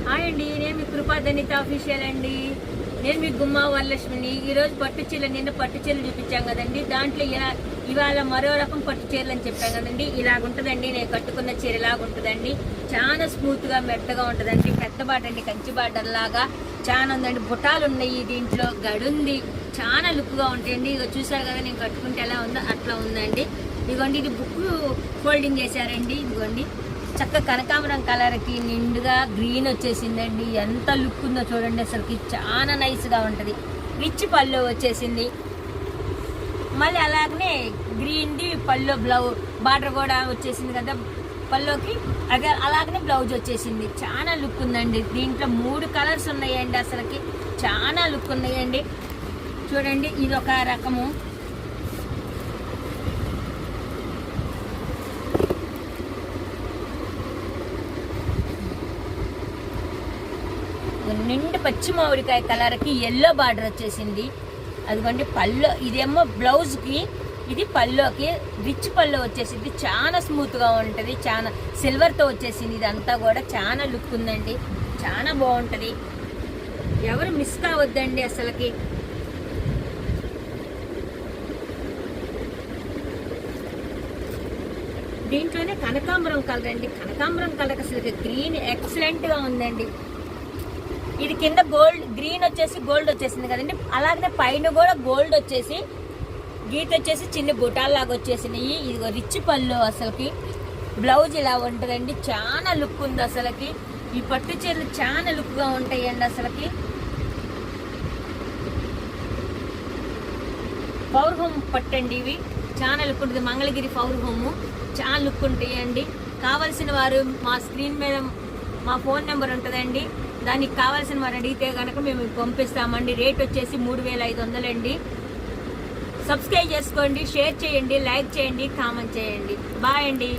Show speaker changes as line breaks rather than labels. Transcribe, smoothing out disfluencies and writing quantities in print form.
Hi అండి, నేను మీ కృపా ధనిత ఆఫీషియల్ అండి. నేను మీ గుమ్మా వరలక్ష్మిని. ఈరోజు పట్టు చీరలు, నిన్న పట్టు చీరలు చూపించాం కదండి. దాంట్లో ఇవాళ మరో రకం పట్టు చీరలు అని చెప్పాం కదండి. ఇలాగుంటుందండి, నేను కట్టుకున్న చీర ఇలాగుంటుందండి. చాలా స్మూత్గా మెత్తగా ఉంటుందండి. పెద్ద బాట అండి, కంచి బార్డర్ లాగా చాలా ఉందండి. బుటాలు ఉన్నాయి, దీంట్లో గడుంది, చాలా లుక్గా ఉంటాయండి. ఇక చూసారు కదా నేను కట్టుకుంటే ఎలా ఉందో అట్లా ఉందండి. ఇదిగోండి, ఇది బుక్ ఫోల్డింగ్ చేశారండి. ఇదిగోండి, చక్క కనకాంబరం కలర్కి నిండుగా గ్రీన్ వచ్చేసిందండి. ఎంత లుక్ ఉందో చూడండి, అసలుకి చాలా నైస్గా ఉంటుంది. రిచ్ పళ్ళు వచ్చేసింది. మళ్ళీ అలాగనే గ్రీన్ది పళ్ళు బార్డర్ కూడా వచ్చేసింది కదా పళ్ళుకి. అదే అలాగనే బ్లౌజ్ వచ్చేసింది. చాలా లుక్ ఉందండి. దీంట్లో 3 కలర్స్ ఉన్నాయండి. అసలుకి చాలా లుక్ ఉన్నాయండి. చూడండి, ఇది ఒక రకము. నిండు పచ్చి మామిడికాయ కలర్కి ఎల్లో బార్డర్ వచ్చేసింది. అదిగోండి పళ్ళు, ఇదేమో బ్లౌజ్కి, ఇది పళ్ళుకి రిచ్ పళ్ళు వచ్చేసింది. చాలా స్మూత్గా ఉంటుంది, చాలా సిల్వర్తో వచ్చేసింది. ఇదంతా కూడా చాలా లుక్ ఉందండి, చాలా బాగుంటుంది. ఎవరు మిస్ కావద్దండి అసలుకి. దీంట్లోనే కనకాంబరం కలర్ అండి. కనకాంబరం కలర్ అసలు గ్రీన్ ఎక్సలెంట్గా ఉందండి. ఇది కింద గోల్డ్ గ్రీన్ వచ్చేసి గోల్డ్ వచ్చేసింది కదండి. అలాగనే పైన కూడా గోల్డ్ వచ్చేసి గీత వచ్చేసి చిన్న బుటాల్లాగా వచ్చేసినాయి. ఇది రిచ్ పళ్ళు. అసలుకి బ్లౌజ్ ఇలా ఉంటుందండి. చాలా లుక్ ఉంది అసలుకి. ఈ పట్టు చీరలు చాలా లుక్గా ఉంటాయండి. అసలుకి పవర్ హోమ్ పట్టండి. ఇవి చాలా లుక్ ఉంటుంది. మంగళగిరి పవర్ హోమ్ చాలా లుక్ ఉంటాయండి. కావలసిన వారు మా స్క్రీన్ మీద మా ఫోన్ నెంబర్ ఉంటుందండి. దానికి కావాల్సిన వారు అడిగితే కనుక మేము పంపిస్తామండి. రేట్ వచ్చేసి 3500 అండి. సబ్స్క్రైబ్ చేసుకోండి, షేర్ చేయండి, లైక్ చేయండి, కామెంట్ చేయండి. బాయ్ అండి.